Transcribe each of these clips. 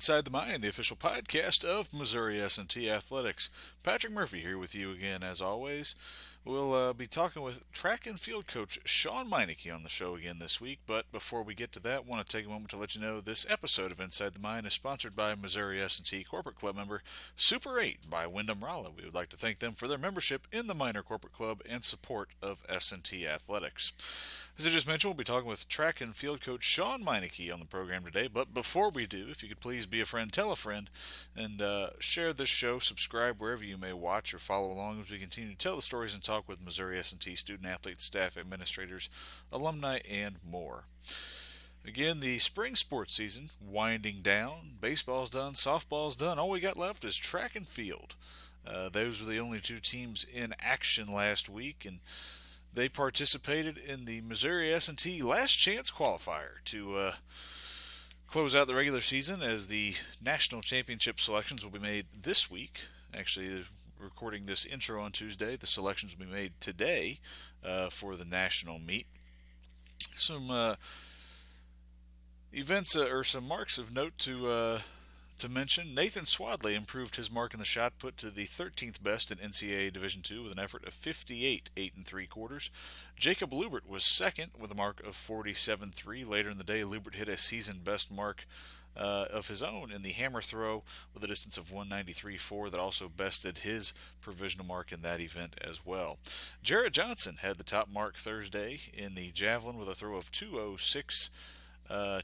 Inside the Mind, the official podcast of Missouri S&T Athletics. Patrick Murphy here with you again, as always. We'll be talking with track and field coach Shaun Meinecke on the show again this week. But before we get to that, I want to take a moment to let you know this episode of Inside the Mind is sponsored by Missouri S&T Corporate Club member Super 8 by Wyndham Rolla. We would like to thank them for their membership in the Minor Corporate Club and support of S&T Athletics. As I just mentioned, we'll be talking with track and field coach Shaun Meinecke on the program today. But before we do, if you could please be a friend, tell a friend, and share this show, subscribe wherever you may watch or follow along as we continue to tell the stories and talk with Missouri S&T student athletes, staff, administrators, alumni, and more. Again, the spring sports season winding down. Baseball's done, softball's done. All we got left is track and field. Those were the only two teams in action last week, and they participated in the Missouri S&T Last Chance qualifier to close out the regular season, as the national championship selections will be made this week. Actually, recording this intro on Tuesday, the selections will be made today for the national meet. Some events or some marks of note to mention. Nathan Swadley improved his mark in the shot put to the 13th best in NCAA Division II with an effort of 58 8 3/4. Jacob Lubert was second with a mark of 47-3. Later in the day, Lubert hit a season best mark of his own in the hammer throw with a distance of 193.4 that also bested his provisional mark in that event as well. Jarrett Johnson had the top mark Thursday in the javelin with a throw of 206.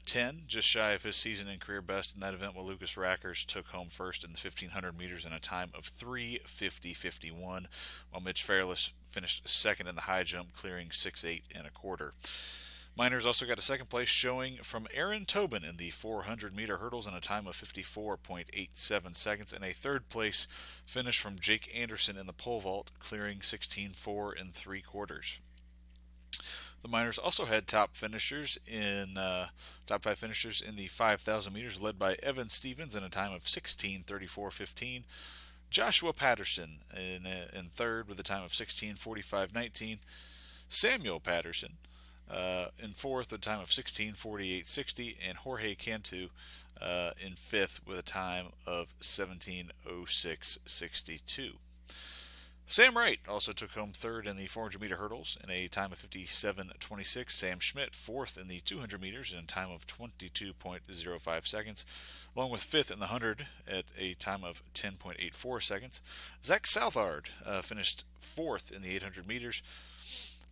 10, just shy of his season and career best in that event, while Lucas Rackers took home first in the 1,500 meters in a time of 3:50.51, while Mitch Fairless finished second in the high jump, clearing 6.8 1/4. Miners also got a second place showing from Aaron Tobin in the 400-meter hurdles in a time of 54.87 seconds, and a third place finish from Jake Anderson in the pole vault, clearing 16.4 3/4. The Miners also had top 5 finishers in the 5,000 meters, led by Evan Stevens in a time of 16:34.15. Joshua Patterson in third with a time of 16:45.19. Samuel Patterson in fourth with a time of 16:48.60, and Jorge Cantu in fifth with a time of 17:06.62. Sam Wright also took home third in the 400-meter hurdles in a time of 57.26. Sam Schmidt fourth in the 200 meters in a time of 22.05 seconds, along with fifth in the 100 at a time of 10.84 seconds. Zach Southard finished fourth in the 800 meters,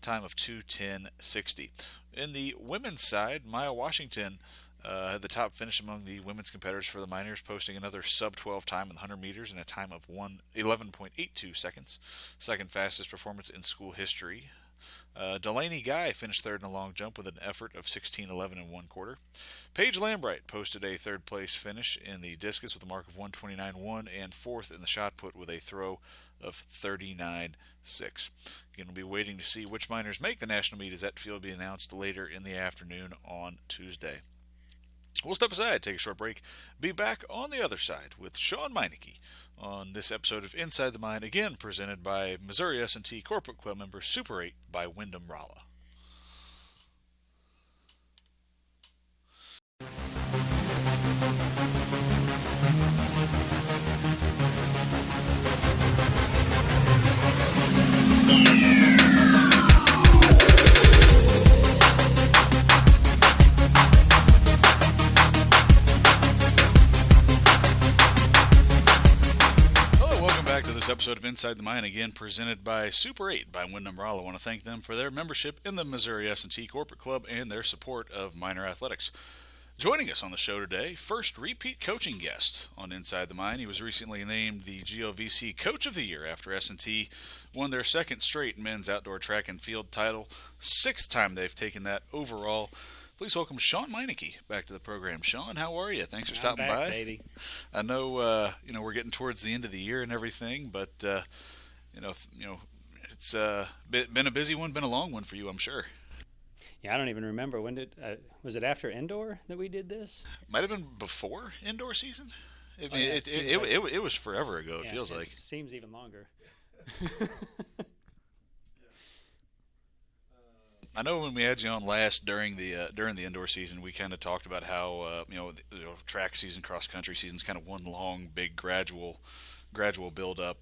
time of 2:10.60. In the women's side, Maya Washington had the top finish among the women's competitors for the Miners, posting another sub-12 time in the 100 meters in a time of 11.82 seconds. Second fastest performance in school history. Delaney Guy finished third in the long jump with an effort of 16:11 1/4. Paige Lambright posted a third place finish in the discus with a mark of 129.1, and fourth in the shot put with a throw of 39.6. Again, we'll be waiting to see which Miners make the national meet, as that field will be announced later in the afternoon on Tuesday. We'll step aside, take a short break, be back on the other side with Shaun Meinecke on this episode of Inside the Mind, again presented by Missouri S&T Corporate Club member Super 8 by Wyndham Rolla. This episode of Inside the Mind, again presented by Super 8 by Wyndham Rolla. I want to thank them for their membership in the Missouri S&T Corporate Club and their support of minor athletics. Joining us on the show today, first repeat coaching guest on Inside the Mind. He was recently named the GLVC Coach of the Year after S&T won their second straight men's outdoor track and field title. 6th time they've taken that overall. Please welcome Shaun Meinecke back to the program. Shaun, how are you? Thanks for stopping by. Baby. I know, we're getting towards the end of the year and everything, but it's been a busy one, been a long one for you, I'm sure. Yeah, I don't even remember when was it after indoor that we did this? Might have been before indoor season. It was forever ago. It feels like. Seems even longer. I know when we had you on last during the indoor season, we kind of talked about how track season, cross country season is kind of one long, big, gradual build up.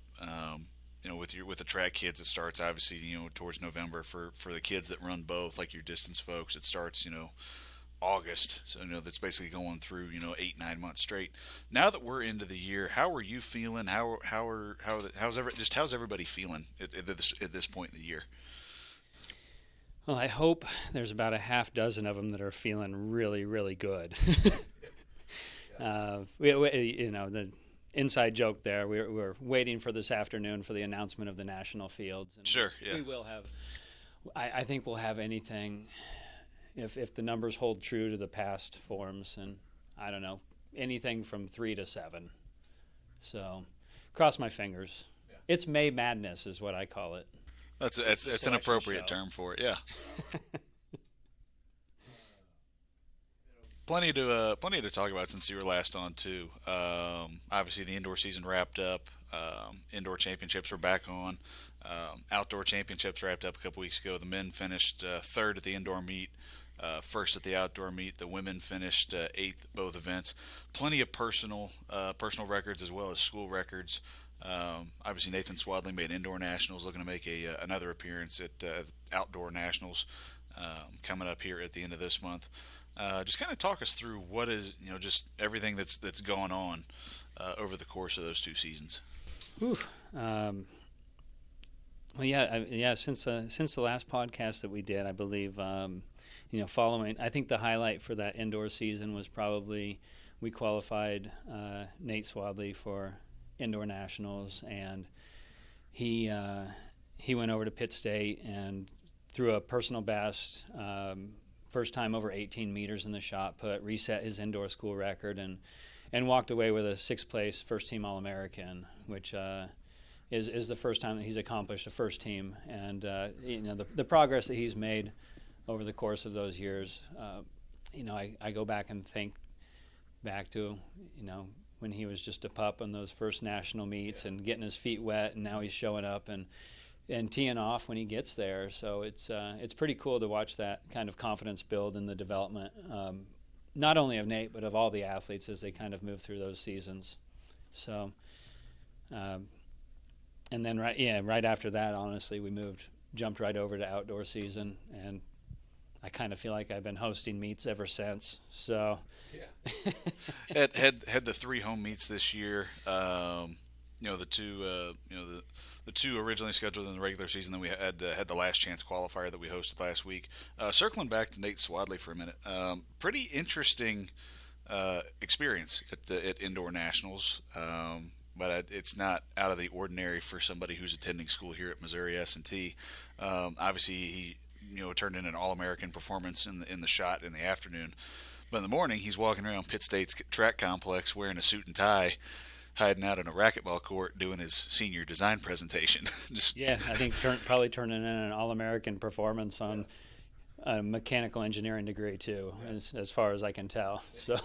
With the track kids, it starts obviously towards November for the kids that run both, like your distance folks. It starts August, so that's basically going through 8 9 months straight. Now that we're into the year, how are you feeling? How's everybody feeling at this point in the year? Well, I hope there's about a half dozen of them that are feeling really, really good. The inside joke there. We're waiting for this afternoon for the announcement of the national fields. And Sure, yeah. We will have. I think we'll have anything if the numbers hold true to the past forms, and I don't know, anything from 3 to 7. So, cross my fingers. Yeah. It's May Madness, is what I call it. It's an appropriate term for it. Yeah. Plenty to talk about since you were last on too. Obviously, the indoor season wrapped up. Indoor championships were back on. Outdoor championships wrapped up a couple weeks ago. The men finished third at the indoor meet, first at the outdoor meet. The women finished eighth at both events. Plenty of personal records as well as school records. Obviously, Nathan Swadley made indoor nationals, looking to make another appearance at outdoor nationals coming up here at the end of this month. Just kind of talk us through what is just everything that's gone on over the course of those 2 seasons. Well, yeah. Since the last podcast that we did, I believe following. I think the highlight for that indoor season was probably we qualified Nate Swadley for indoor nationals, and he went over to Pitt State and threw a personal best. First time over 18 meters in the shot put, reset his indoor school record, and walked away with a 6th place first team All-American, which is the first time that he's accomplished a first team. And the progress that he's made over the course of those years, I go back and think back to when he was just a pup on those first national meets and getting his feet wet, and now he's showing up and teeing off when he gets there. So it's pretty cool to watch that kind of confidence build in the development, not only of Nate, but of all the athletes as they kind of move through those seasons. So, and then right after that, honestly, we jumped right over to outdoor season, and I kind of feel like I've been hosting meets ever since. So, yeah. had the 3 home meets this year. The two originally scheduled in the regular season. Then we had the last chance qualifier that we hosted last week. Circling back to Nate Swadley for a minute, pretty interesting experience at indoor nationals, but it's not out of the ordinary for somebody who's attending school here at Missouri S&T. Obviously, he turned in an All-American performance in the shot in the afternoon, but in the morning he's walking around Pitt State's track complex wearing a suit and tie, hiding out in a racquetball court doing his senior design presentation. I think probably turning in an All-American performance on a mechanical engineering degree too, as far as I can tell. So,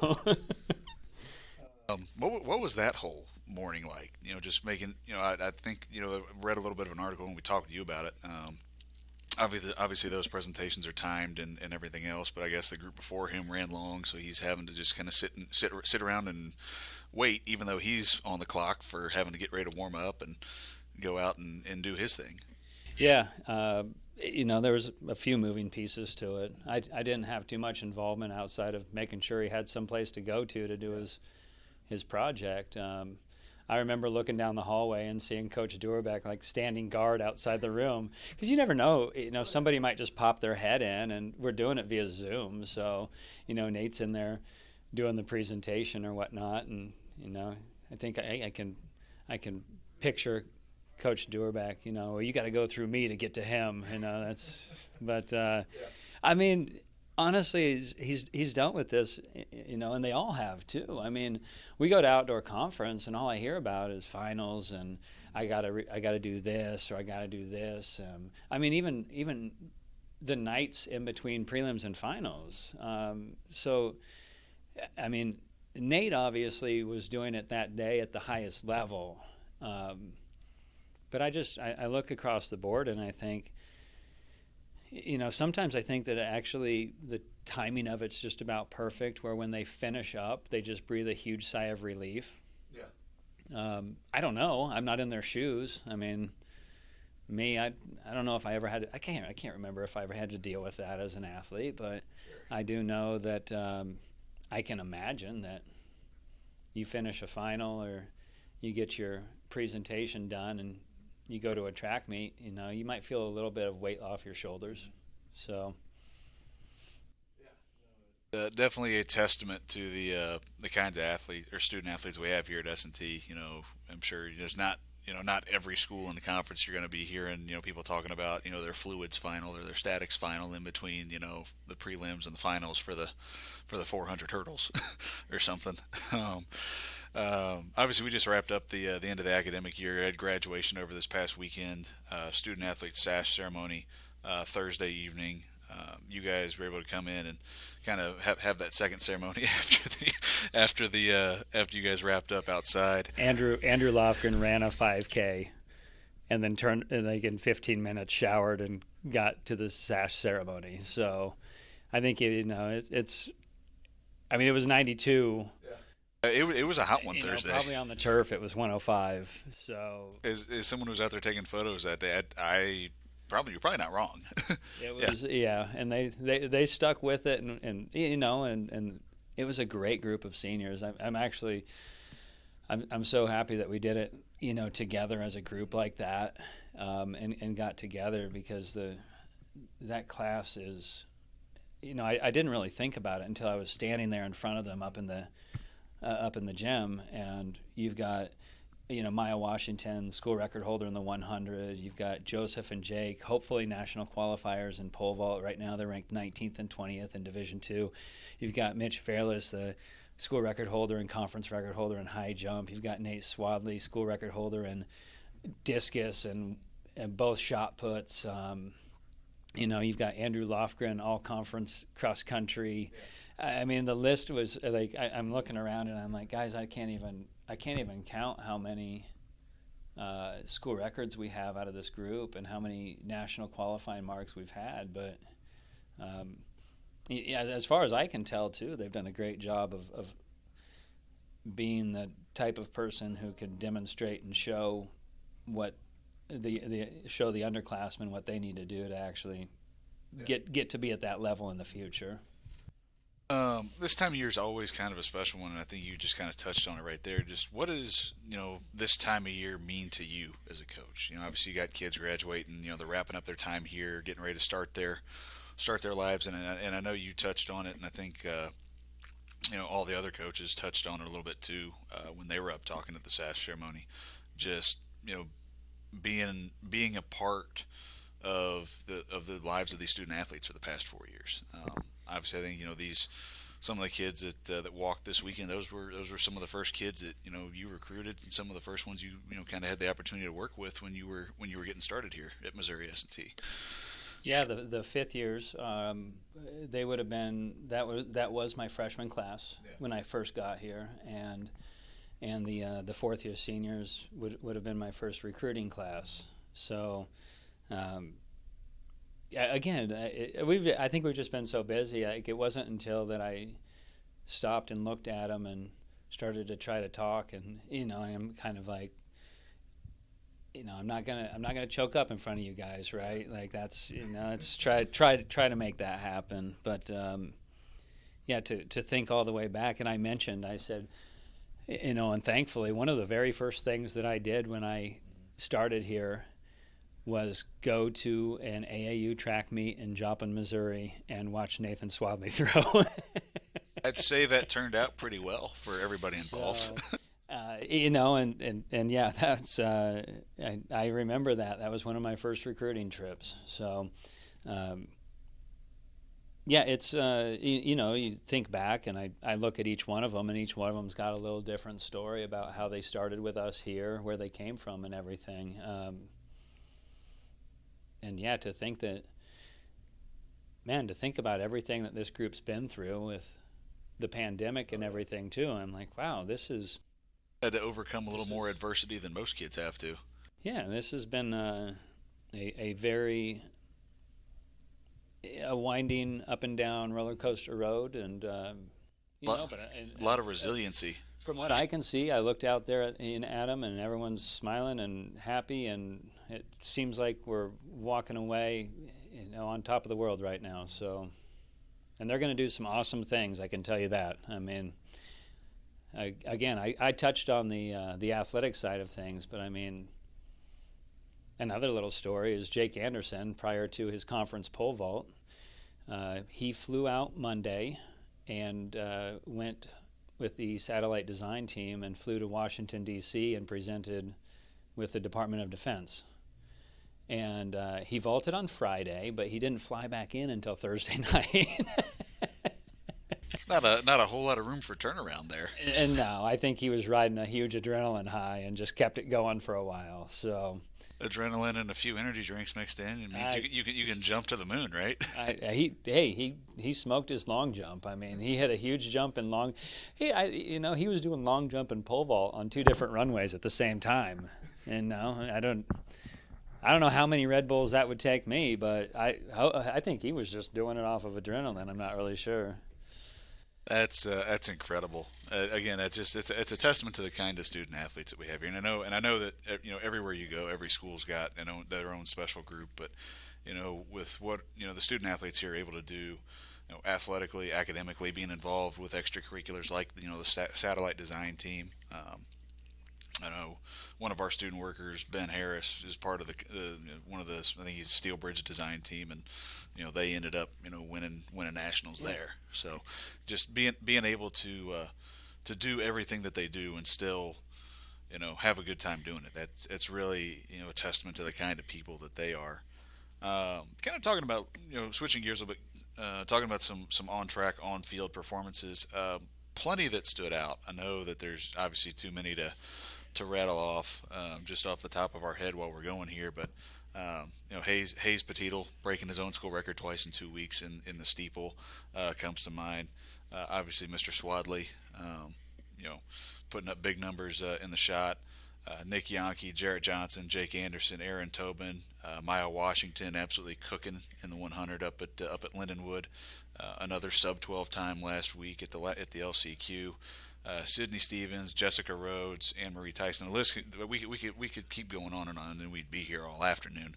what was that whole morning like? Just making. I think I read a little bit of an article and we talked to you about it. Obviously, those presentations are timed and everything else, but I guess the group before him ran long, so he's having to just kind of sit around and wait, even though he's on the clock for having to get ready to warm up and go out and do his thing. Yeah, there was a few moving pieces to it. I didn't have too much involvement outside of making sure he had some place to go to do his project. I remember looking down the hallway and seeing Coach Durbeck like standing guard outside the room, because you never know, somebody might just pop their head in, and we're doing it via Zoom. So, Nate's in there doing the presentation or whatnot, and I think I can picture Coach Durbeck. Well, you got to go through me to get to him. I mean, honestly, he's dealt with this, and they all have too. I mean, we go to outdoor conference, and all I hear about is finals, and I gotta do this, or I gotta do this. I mean, even the nights in between prelims and finals. So, I mean, Nate obviously was doing it that day at the highest level, but I look across the board and I think, sometimes I think that actually the timing of it's just about perfect, where when they finish up, they just breathe a huge sigh of relief. I don't know. I'm not in their shoes. I mean, I don't know if I ever had to, I can't remember if I ever had to deal with that as an athlete, but I do know that I can imagine that you finish a final or you get your presentation done and you go to a track meet, you might feel a little bit of weight off your shoulders. So Definitely a testament to the kinds of athlete or student athletes we have here at S&T. I'm sure there's not every school in the conference you're going to be hearing people talking about their fluids final or their statics final in between the prelims and the finals for the 400 hurdles or something. Obviously, we just wrapped up the end of the academic year. I had graduation over this past weekend. Student athlete sash ceremony Thursday evening. You guys were able to come in and kind of have that second ceremony after you guys wrapped up outside. Andrew Lofgren ran a 5K, and then turned in 15 minutes, showered, and got to the sash ceremony. So, I think it's. I mean, it was 92. Yeah. It was a hot one Thursday. Probably on the turf, it was 105. So, as someone who was out there taking photos that day, you're probably not wrong. It was and they stuck with it, and it was a great group of seniors. I'm so happy that we did it together as a group like that, and got together, because that class is I didn't really think about it until I was standing there in front of them up in the gym, and you've got Maya Washington, school record holder in the 100. You've got Joseph and Jake, hopefully national qualifiers in pole vault. Right now they're ranked 19th and 20th in Division II. You've got Mitch Fairless, the school record holder and conference record holder in high jump. You've got Nate Swadley, school record holder in discus and both shot puts. You've got Andrew Lofgren, all conference cross country. Yeah. I mean, the list was like, I'm looking around and I'm like, guys, I can't even count how many school records we have out of this group and how many national qualifying marks we've had. But as far as I can tell, too, they've done a great job of being the type of person who can demonstrate and show show the underclassmen what they need to do to actually get to be at that level in the future. This time of year is always kind of a special one, and I think you just kind of touched on it right there. Just what does this time of year mean to you as a coach? Obviously you got kids graduating. They're wrapping up their time here, getting ready to start their lives, and I know you touched on it, and I think all the other coaches touched on it a little bit too when they were up talking at the sash ceremony. Just being a part of the lives of these student athletes for the past 4 years. Obviously, I think some of the kids that walked this weekend. Those were some of the first kids that you recruited, and some of the first ones you kind of had the opportunity to work with when you were getting started here at Missouri S&T. Yeah, the fifth years, they would have been that was my freshman class when I first got here, and the fourth year seniors would have been my first recruiting class. So. Again, I think we've just been so busy. It wasn't until that I stopped and looked at them and started to try to talk, and I'm kind of like, I'm not gonna choke up in front of you guys, right? Like that's let's try to make that happen. But to think all the way back, and I said, and thankfully one of the very first things that I did when I started here was go to an AAU track meet in Joplin, Missouri, and watch Nathan Swadley throw. I'd say that turned out pretty well for everybody involved. So, and yeah, that's I remember that. That was one of my first recruiting trips. So, it's you think back, and I look at each one of them, and each one of them's got a little different story about how they started with us here, where they came from, and everything. And to think about everything that this group's been through with the pandemic and everything too. I'm like, wow, this is had to overcome a little more adversity than most kids have to. Yeah, this has been a very a winding up and down roller coaster road, and a lot of resiliency. From what I can see, I looked out there in Adam, and everyone's smiling and happy, and it seems like we're walking away, on top of the world right now. So, and they're going to do some awesome things. I can tell you that. I mean, I touched on the athletic side of things, but I mean, another little story is Jake Anderson. Prior to his conference pole vault, he flew out Monday and went with the satellite design team and flew to Washington, D.C. and presented with the Department of Defense. And he vaulted on Friday, but he didn't fly back in until Thursday night. Not a whole lot of room for turnaround there. And no, I think he was riding a huge adrenaline high and just kept it going for a while. So adrenaline and a few energy drinks mixed in, it means you can jump to the moon, right? He smoked his long jump. I mean, he hit a huge jump in long. He was doing long jump and pole vault on two different runways at the same time. And no, I don't know how many Red Bulls that would take me, but I think he was just doing it off of adrenaline. I'm not really sure. That's incredible. Again, it's a testament to the kind of student athletes that we have here. And I know that everywhere you go, every school's got their own special group. But with what the student athletes here are able to do, athletically, academically, being involved with extracurriculars like the satellite design team. I know one of our student workers, Ben Harris, is part of one of the, I think he's Steel Bridge design team, and they ended up winning nationals there. So just being able to do everything that they do and still have a good time doing it. It's really a testament to the kind of people that they are. Kind of talking about switching gears a little bit, talking about some on track, on field performances. Plenty that stood out. I know that there's obviously too many to rattle off just off the top of our head while we're going here, but Hayes Petittle breaking his own school record twice in 2 weeks in the steeple comes to mind. Obviously, Mr. Swadley, putting up big numbers in the shot. Nick Yankee, Jarrett Johnson, Jake Anderson, Aaron Tobin, Maya Washington, absolutely cooking in the 100 up at Lindenwood. Another sub 12 time last week at the LCQ. Sydney Stevens, Jessica Rhodes, Anne Marie Tyson. The list we could keep going on, and we'd be here all afternoon.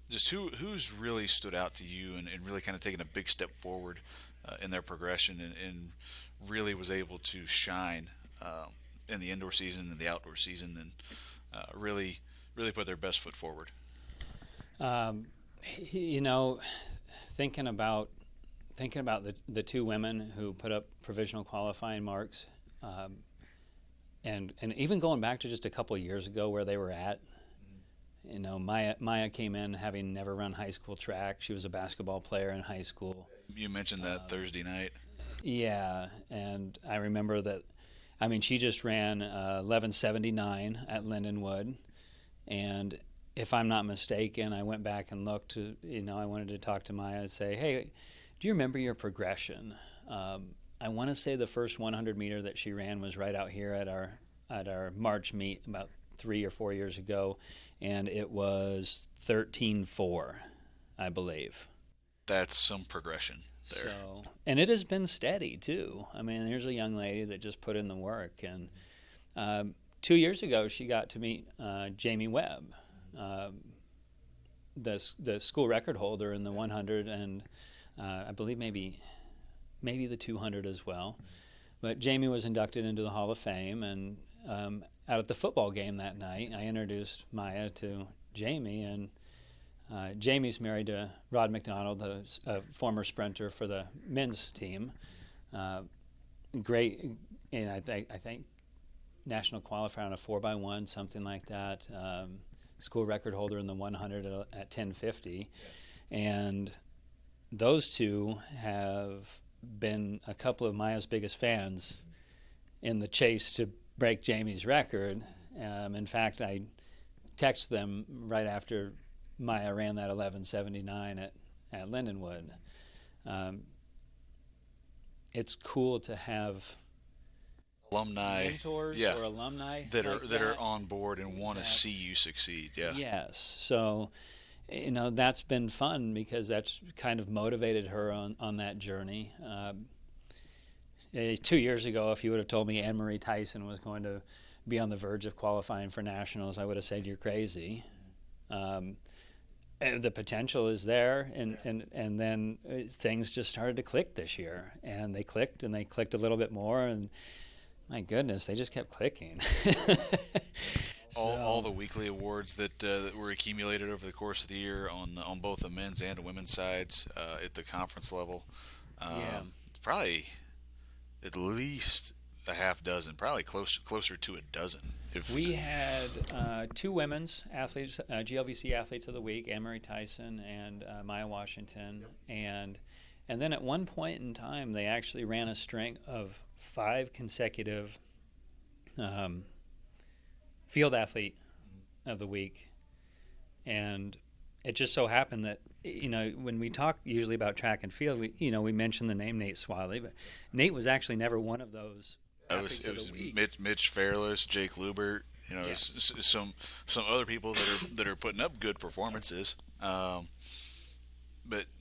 Just who's really stood out to you and really kind of taken a big step forward in their progression and really was able to shine in the indoor season and the outdoor season and really put their best foot forward. Thinking about the two women who put up provisional qualifying marks, and even going back to just a couple of years ago where they were at. Maya came in having never run high school track. She was a basketball player in high school. You mentioned that Thursday night. Yeah, and I remember that. I mean, she just ran 11:79 at Lindenwood, and if I'm not mistaken, I went back and looked. I wanted to talk to Maya and say, hey, do you remember your progression? I want to say the first 100 meter that she ran was right out here at our March meet about 3 or 4 years ago, and it was 13:4, I believe. That's some progression there. So, and it has been steady too. I mean, here's a young lady that just put in the work, and 2 years ago she got to meet Jamie Webb, the school record holder in the 100 and I believe maybe the 200 as well. But Jamie was inducted into the Hall of Fame, and out at the football game that night, I introduced Maya to Jamie, and Jamie's married to Rod McDonald, a former sprinter for the men's team. Great, and I think national qualifier on a 4x1, something like that. School record holder in the 100 at 10:50, and those two have been a couple of Maya's biggest fans in the chase to break Jamie's record. In fact, I texted them right after Maya ran that 11:79 at Lindenwood. It's cool to have alumni mentors or alumni that are on board and want to see you succeed. Yeah. Yes. So, that's been fun because that's kind of motivated her on that journey. 2 years ago, if you would have told me Anne-Marie Tyson was going to be on the verge of qualifying for nationals, I would have said you're crazy. The potential is there, and then things just started to click this year, and they clicked a little bit more, and my goodness, they just kept clicking. All the weekly awards that were accumulated over the course of the year on both the men's and the women's sides at the conference level, probably at least a half dozen, probably closer to a dozen. We had 2 women's athletes, GLVC athletes of the week, Anne-Marie Tyson and Maya Washington, and then at one point in time they actually ran a string of 5 consecutive field athlete of the week. And it just so happened that, when we talk usually about track and field, we mention the name Nate Swadley, but Nate was actually never one of those. It was Mitch Fairless, Jake Lubert, yes. some other people that are putting up good performances. But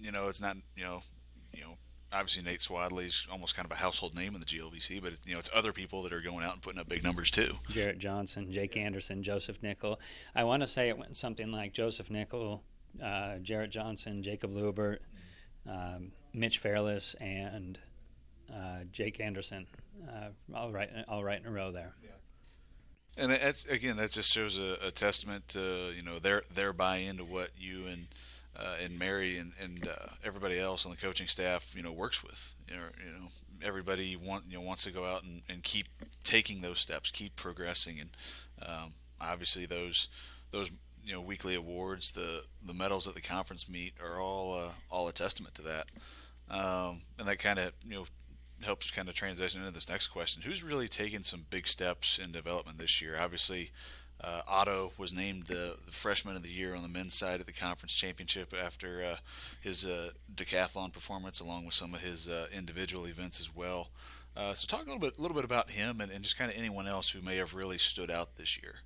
it's not obviously Nate Swadley's almost kind of a household name in the GLVC, but it's other people that are going out and putting up big numbers too. Jarrett Johnson, Jake Anderson, Joseph Nickel. I want to say it went something like Joseph Nickel, Jarrett Johnson, Jacob Lubert, Mitch Fairless, and Jake Anderson, all right in a row there. Yeah. And that just shows a testament to their buy-in to what you and Mary and everybody else on the coaching staff works with. Everybody wants to go out and keep taking those steps, keep progressing, and obviously those weekly awards, the medals at the conference meet are all a testament to that. And that kind of helps kind of transition into this next question. Who's really taken some big steps in development this year? Obviously, Otto was named the freshman of the year on the men's side at the conference championship after his decathlon performance, along with some of his individual events as well. So talk a little bit about him and just kind of anyone else who may have really stood out this year.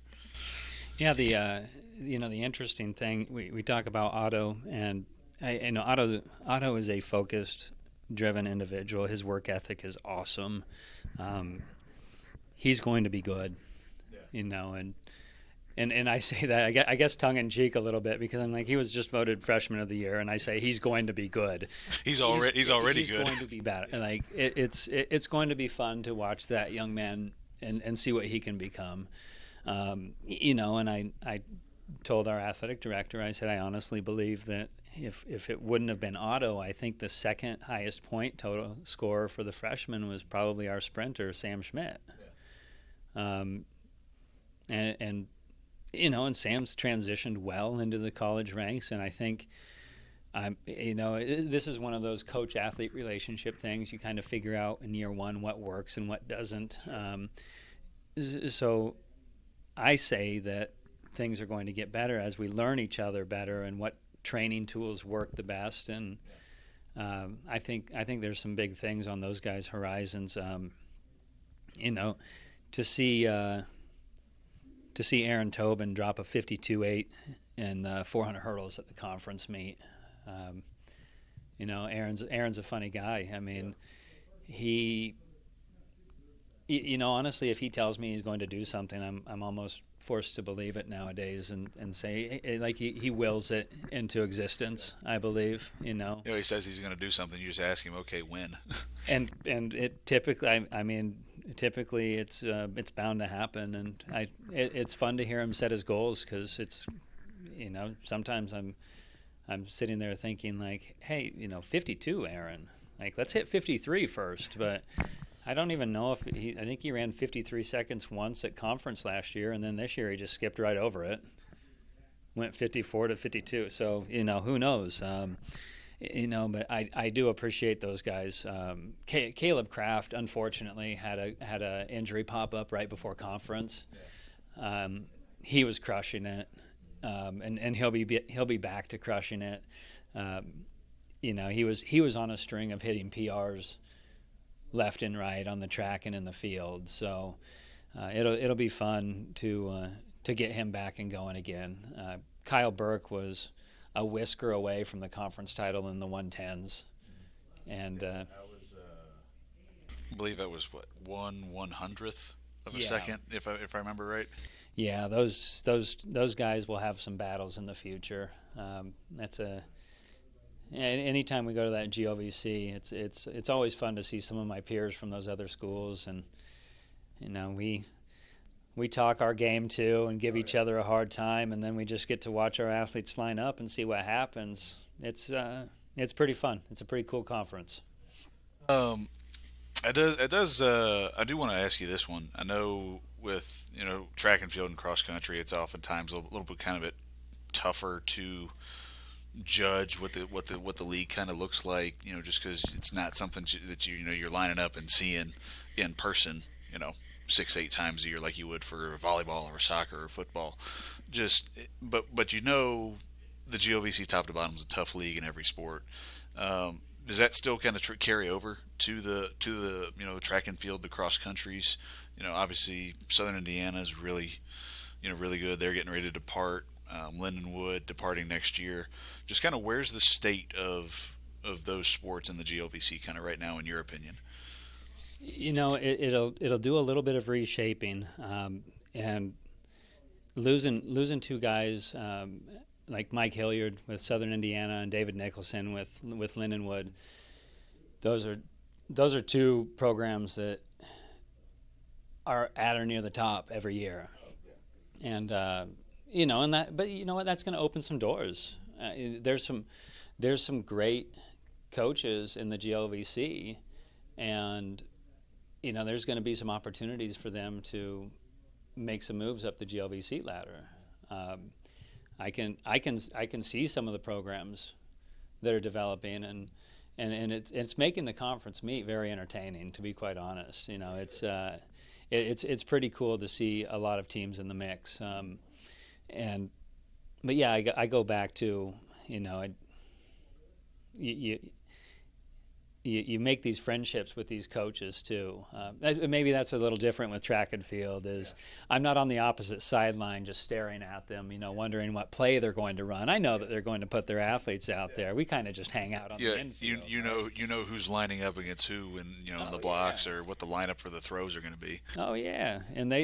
Yeah, the interesting thing we talk about Otto, and I know Otto is a focused, driven individual. His work ethic is awesome. He's going to be good, and I say that I guess tongue in cheek a little bit, because I'm like, he was just voted freshman of the year, and I say he's going to be good. He's already good. He's going to be bad. And like it's going to be fun to watch that young man and see what he can become. And I told our athletic director, I said, I honestly believe that if it wouldn't have been Otto, I think the second highest point total scorer for the freshman was probably our sprinter, Sam Schmidt. Yeah. And Sam's transitioned well into the college ranks, and I think, this is one of those coach-athlete relationship things. You kind of figure out in year one what works and what doesn't. So I say that things are going to get better as we learn each other better and what training tools work the best. And I think there's some big things on those guys' horizons. To see Aaron Tobin drop a 52.8 in 400 hurdles at the conference meet. Aaron's a funny guy. I mean, he honestly, if he tells me he's going to do something, I'm almost forced to believe it nowadays and say, like, he wills it into existence, I believe. He says he's going to do something. You just ask him, okay, when? and it typically, typically it's bound to happen, and it's fun to hear him set his goals, because it's, sometimes I'm sitting there thinking, like, hey, 52, Aaron, like, let's hit 53 first. But I don't even know if I think he ran 53 seconds once at conference last year, and then this year he just skipped right over it, went 54 to 52. So who knows. But I do appreciate those guys. Caleb Kraft, unfortunately, had a injury pop up right before conference. He was crushing it, and he'll be back to crushing it. He was on a string of hitting PRs left and right on the track and in the field. So it'll be fun to get him back and going again. Kyle Burke was a whisker away from the conference title in the 110s. And I believe that was what 1/100th of a yeah, second, if I remember right. yeah, those guys will have some battles in the future. Anytime we go to that GLVC, it's always fun to see some of my peers from those other schools, and we talk our game too and give each other a hard time, and then we just get to watch our athletes line up and see what happens. It's pretty fun. It's a pretty cool conference. It does. I do want to ask you this one. I know with track and field and cross country, it's oftentimes a little bit kind of bit tougher to judge what the league kind of looks like. Just because it's not something that you're lining up and seeing in person. 6-8 times a year like you would for volleyball or soccer or football. But the GLVC top to bottom is a tough league in every sport. Does that still kind of carry over to the track and field, the cross countries? Obviously Southern Indiana is really good. They're getting ready to depart. Lindenwood departing next year. Just kind of where's the state of those sports in the GLVC kind of right now in your opinion? It'll do a little bit of reshaping, and losing two guys like Mike Hilliard with Southern Indiana and David Nicholson with Lindenwood. Those are two programs that are at or near the top every year, and but you know what, that's going to open some doors. There's some great coaches in the GLVC, and there's going to be some opportunities for them to make some moves up the GLVC ladder. I can see some of the programs that are developing, and it's making the conference meet very entertaining, to be quite honest. It's pretty cool to see a lot of teams in the mix. But yeah, I go back to you make these friendships with these coaches too. Maybe that's a little different with track and field. I'm not on the opposite sideline just staring at them, wondering what play they're going to run. I know that they're going to put their athletes out there. We kind of just hang out on the infield. You know who's lining up against who, and in the blocks, or what the lineup for the throws are going to be. Oh yeah, and they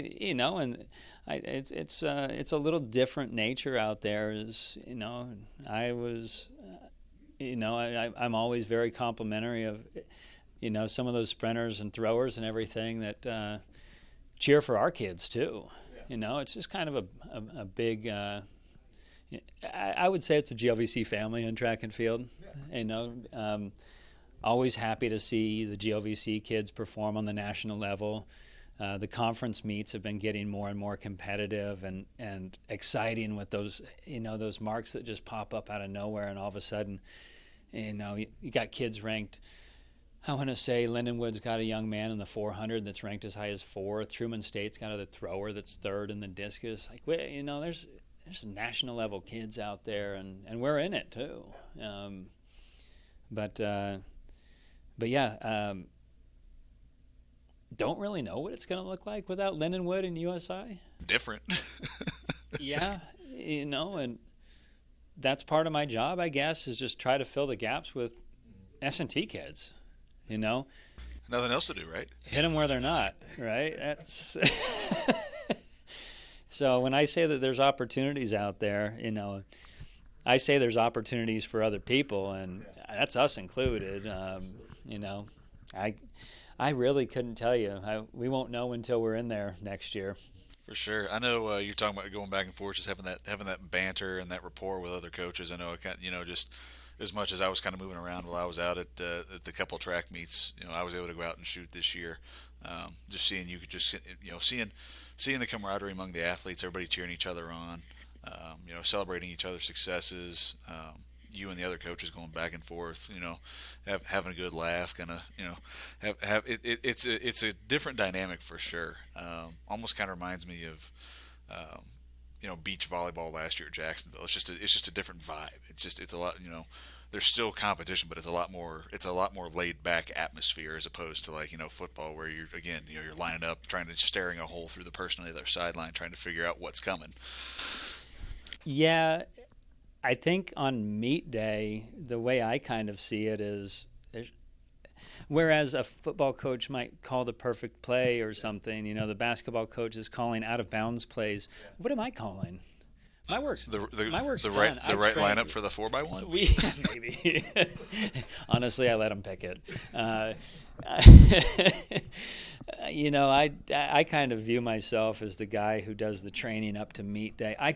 it's a little different nature out there. I'm always very complimentary of, some of those sprinters and throwers and everything that cheer for our kids too. Yeah. It's just kind of a big. I would say it's a GLVC family in track and field. Yeah. Always happy to see the GLVC kids perform on the national level. The conference meets have been getting more and more competitive and exciting with those those marks that just pop up out of nowhere, and all of a sudden, you got kids ranked. I want to say Lindenwood's got a young man in the 400 that's ranked as high as 4th. Truman State's got a thrower that's 3rd in the discus. There's national level kids out there, and we're in it too. But yeah. Don't really know what it's going to look like without Lindenwood and USI. Different. Yeah, and that's part of my job, I guess, is just try to fill the gaps with S&T kids, Nothing else to do, right? Hit them where they're not, right? That's So when I say that there's opportunities out there, I say there's opportunities for other people, and that's us included. I really couldn't tell you. We won't know until we're in there next year. For sure. I know you're talking about going back and forth, just having that banter and that rapport with other coaches. I know just as much as I was kind of moving around while I was out at the couple track meets, I was able to go out and shoot this year. Just seeing seeing the camaraderie among the athletes, everybody cheering each other on, celebrating each other's successes. You and the other coaches going back and forth, having a good laugh, kind of, it's a different dynamic for sure. Almost kind of reminds me of, beach volleyball last year at Jacksonville. It's just a different vibe. It's a lot, there's still competition, but it's a lot more laid back atmosphere as opposed to football where you're lining up, staring a hole through the person on the other sideline, trying to figure out what's coming. Yeah. I think on meet day, the way I kind of see it is, whereas a football coach might call the perfect play or something, the basketball coach is calling out of bounds plays. What am I calling? My work's The done. right lineup for the 4x1. Maybe. Honestly, I let him pick it. I kind of view myself as the guy who does the training up to meet day. I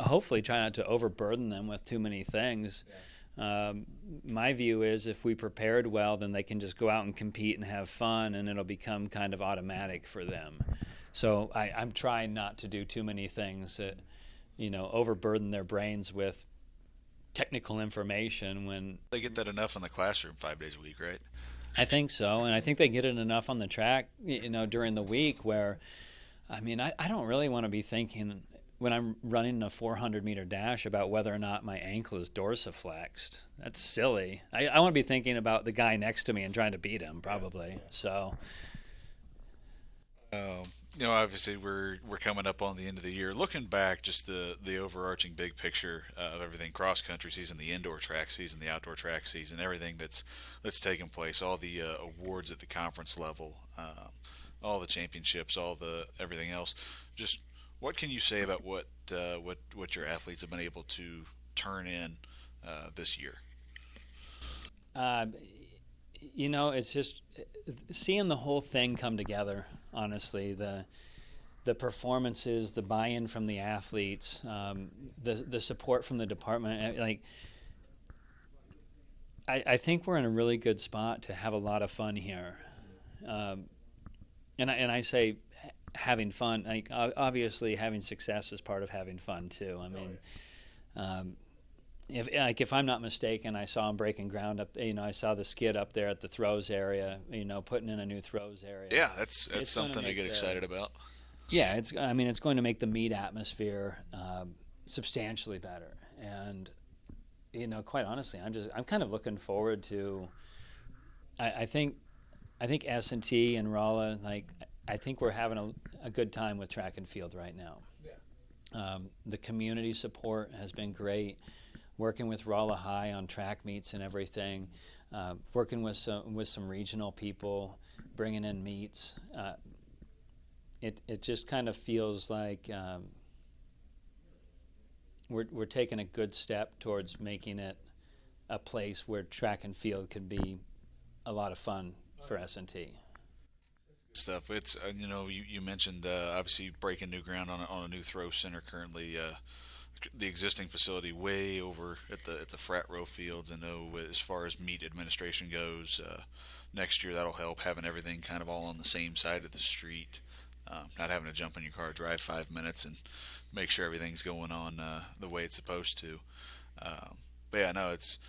hopefully try not to overburden them with too many things. My view is if we prepared well, then they can just go out and compete and have fun, and it'll become kind of automatic for them. So I'm trying not to do too many things that, overburden their brains with technical information when They get that enough in the classroom 5 days a week, right? I think so, and I think they get it enough on the track, during the week where, I don't really want to be thinking when I'm running a 400-meter dash about whether or not my ankle is dorsiflexed. That's silly. I want to be thinking about the guy next to me and trying to beat him, probably. So, Obviously we're coming up on the end of the year. Looking back, just the overarching big picture of everything: cross country season, the indoor track season, the outdoor track season, everything that's taken place, all the awards at the conference level, all the championships, all the everything else. Just what can you say about what your athletes have been able to turn in this year? It's just seeing the whole thing come together. Honestly, the performances, the buy-in from the athletes, the support from the department. I think we're in a really good spot to have a lot of fun here, and I say having fun. Obviously, having success is part of having fun too. If I'm not mistaken, I saw him breaking ground up. I saw the skid up there at the throws area. Putting in a new throws area. Yeah, that's something to get excited about. Yeah, it's going to make the meet atmosphere substantially better. And quite honestly, I'm kind of looking forward to. I think S&T and Rolla, I think we're having a good time with track and field right now. Yeah. The community support has been great. Working with Rolla High on track meets and everything, working with some regional people, bringing in meets. It just kind of feels like we're taking a good step towards making it a place where track and field could be a lot of fun for S&T. Stuff. It's you mentioned obviously breaking new ground on a new throw center currently. The existing facility way over at the frat row fields. I know as far as meet administration goes, next year that'll help, having everything kind of all on the same side of the street, not having to jump in your car, drive 5 minutes, and make sure everything's going on the way it's supposed to. But yeah, no, it's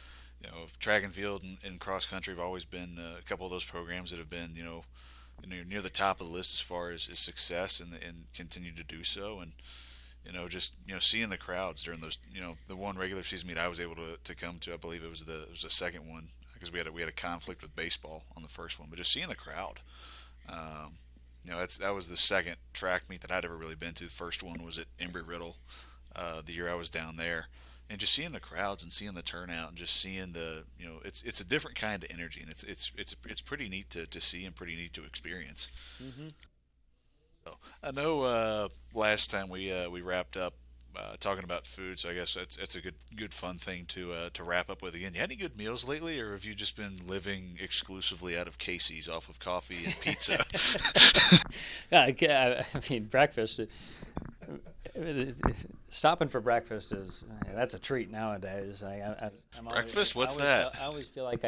track and field and cross country have always been a couple of those programs that have been near the top of the list as far as success and continue to do so. And just seeing the crowds during those, the one regular season meet I was able to come to. I believe it was the second one because we had a conflict with baseball on the first one, but just seeing the crowd. That was the second track meet that I'd ever really been to. The first one was at Embry-Riddle, the year I was down there, and just seeing the crowds and seeing the turnout and just seeing it's a different kind of energy, and it's pretty neat to see and pretty neat to experience. Mm-hmm. I know last time we wrapped up talking about food, so I guess that's a good fun thing to wrap up with again. You had any good meals lately, or have you just been living exclusively out of Casey's off of coffee and pizza? Breakfast. Stopping for breakfast that's a treat nowadays. Breakfast? What's that? I always feel like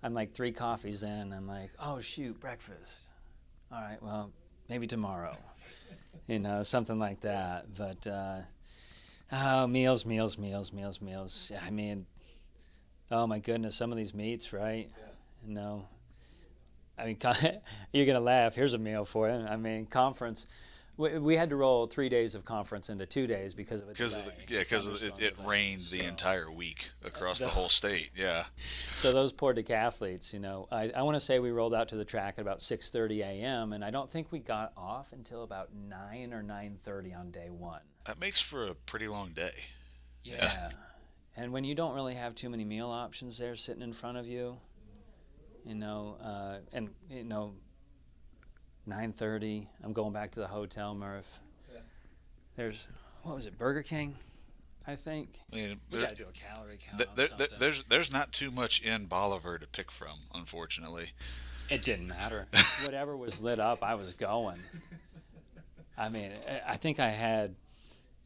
I'm like 3 coffees in. I'm like, oh shoot, breakfast. All right, well, maybe tomorrow, something like that. But meals. Oh my goodness, some of these meats, right? Yeah. You're gonna laugh. Here's a meal for you. Conference. We had to roll 3 days of conference into 2 days because of it. Because it rained the entire week across the whole state. Yeah. So those poor decathletes, I want to say we rolled out to the track at about 6:30 a.m. and I don't think we got off until about 9 or 9:30 on day one. That makes for a pretty long day. Yeah. And when you don't really have too many meal options there sitting in front of you, and 9:30, I'm going back to the hotel, Murph. Yeah. There's, what was it, Burger King, I think? I mean, We got to do a calorie count on something. there's not too much in Bolivar to pick from, unfortunately. It didn't matter. Whatever was lit up, I was going. I mean, I think I had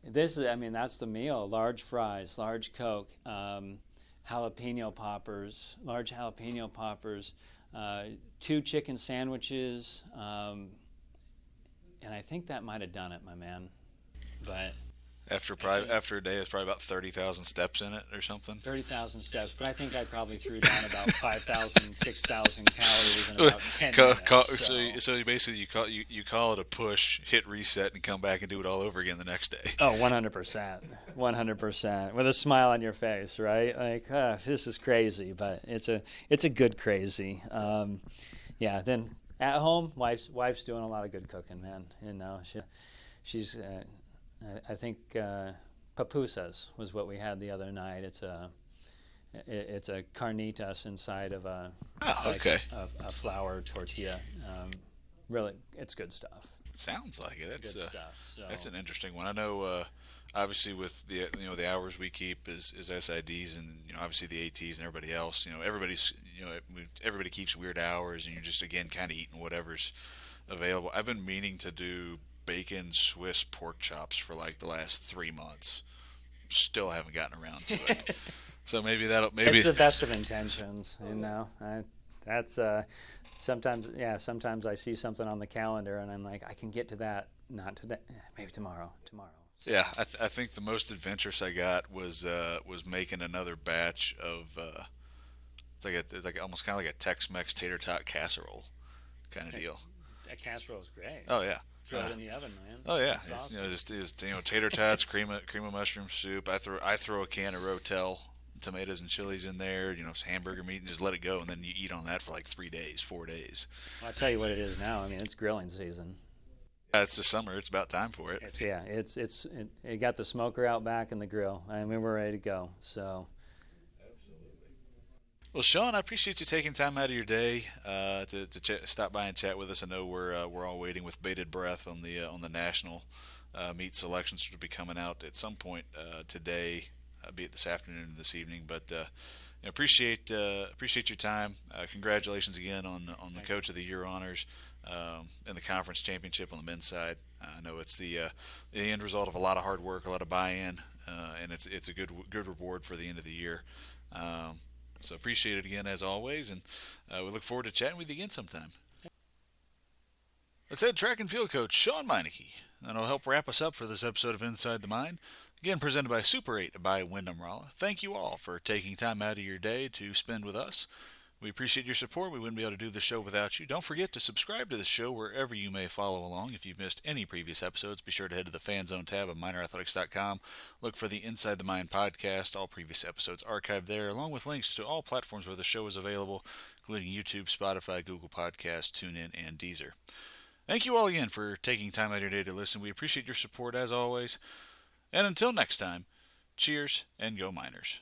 that's the meal: large fries, large Coke, large jalapeno poppers, 2 chicken sandwiches, and I think that might have done it, my man. But After a day, it's probably about 30,000 steps in it or something. 30,000 steps, but I think I probably threw down about 5,000, 6,000 calories in about 10 minutes. So basically, you call it a push, hit reset, and come back and do it all over again the next day. Oh, 100%. 100%. With a smile on your face, right? Like, this is crazy, but it's a good crazy. Yeah, then at home, wife's doing a lot of good cooking, man. She's I think pupusas was what we had the other night. It's a carnitas inside of a flour tortilla. Really, it's good stuff. Sounds like it. Good stuff. So. That's an interesting one. I know, obviously, with the hours we keep is SIDs, and obviously the ATs and everybody else. Everybody keeps weird hours, and you're just again kind of eating whatever's available. I've been meaning to do bacon Swiss pork chops for like the last 3 months. Still haven't gotten around to it. So maybe it's the best of intentions, that's sometimes I see something on the calendar and I'm like, I can get to that, not today, maybe tomorrow. So. Yeah, I think the most adventurous I got was making another batch of it's like almost kind of like a Tex-Mex tater tot casserole kind of deal. That casserole is great. Oh yeah. Throw it in the oven, man. Oh yeah, Awesome. just tater tots, cream of mushroom soup. I throw a can of Rotel tomatoes and chilies in there. Hamburger meat, and just let it go, and then you eat on that for like 3 days, 4 days. Well, I'll tell you what it is now. I mean, it's grilling season. It's the summer. It's about time for it. It got the smoker out back and the grill. I mean, we're ready to go. So. Well, Shaun, I appreciate you taking time out of your day to stop by and chat with us. I know we're all waiting with bated breath on the national meet selections, which will be coming out at some point today, be it this afternoon or this evening. But appreciate your time. Congratulations again on the Coach of the Year honors and the conference championship on the men's side. I know it's the end result of a lot of hard work, a lot of buy-in, and it's a good reward for the end of the year. So appreciate it again as always, and we look forward to chatting with you again sometime. That's head track and field coach Shaun Meinecke. That'll help wrap us up for this episode of Inside the Mind. Again, presented by Super 8 by Wyndham Rolla. Thank you all for taking time out of your day to spend with us. We appreciate your support. We wouldn't be able to do the show without you. Don't forget to subscribe to the show wherever you may follow along. If you've missed any previous episodes, be sure to head to the Fan Zone tab of MinerAthletics.com. Look for the Inside the Mind podcast. All previous episodes archived there, along with links to all platforms where the show is available, including YouTube, Spotify, Google Podcasts, TuneIn, and Deezer. Thank you all again for taking time out of your day to listen. We appreciate your support as always. And until next time, cheers and go Miners.